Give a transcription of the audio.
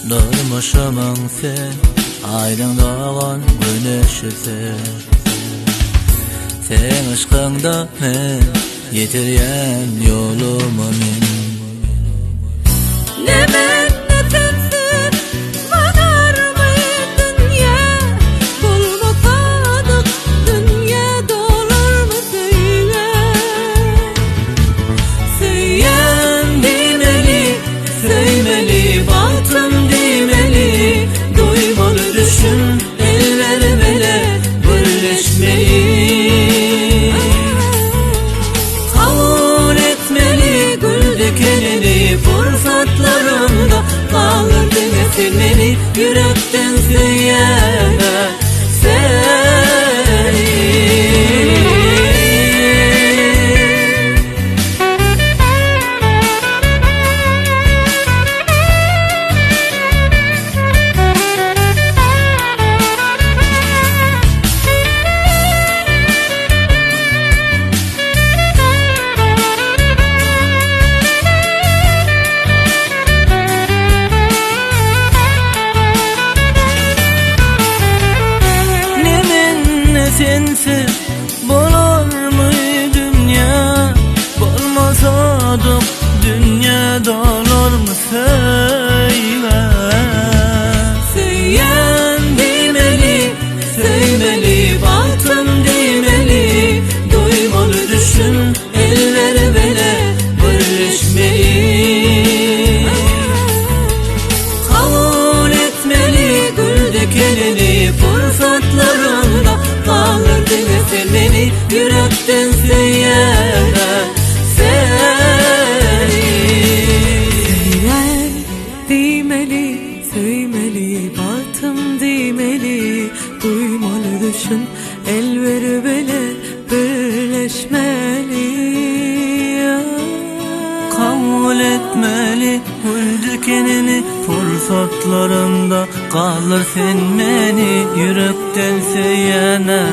Durmuşamın sen aydın doğan güneşisi. Sen aşkında men yitiryen yolumu men. Ne ben ne sensin vanar mı dünya? Bulmasadık dünya dolar mı söyle? Söyleyen demeli, söylemeli, baktım demeli. Duymalı düşün, el vermeli, birleşmeyi. Kabul etmeli, gül dikenini, fırsatlarında kalır demesilmeli. Yürekten söyleme seni. Sensiz bolar mı dünya? Bolmasadık dünya dolar mı söyle? Söyleyen demeli, söylemeli, baktım demeli. Duymalı düşün, eller vele, birleşmeyi. Kabul etmeli, gül dikenini, fırsatlarında kalır demeselmeli. Yürekten söyleme seni. Söyleyen demeli, söylemeli, baktım demeli. Duymalı düşün, el vermeli, birleşmeli. Kabul etmeli, gül dikenini, fırsatlarında kalır sen beni. Yürekten söyleme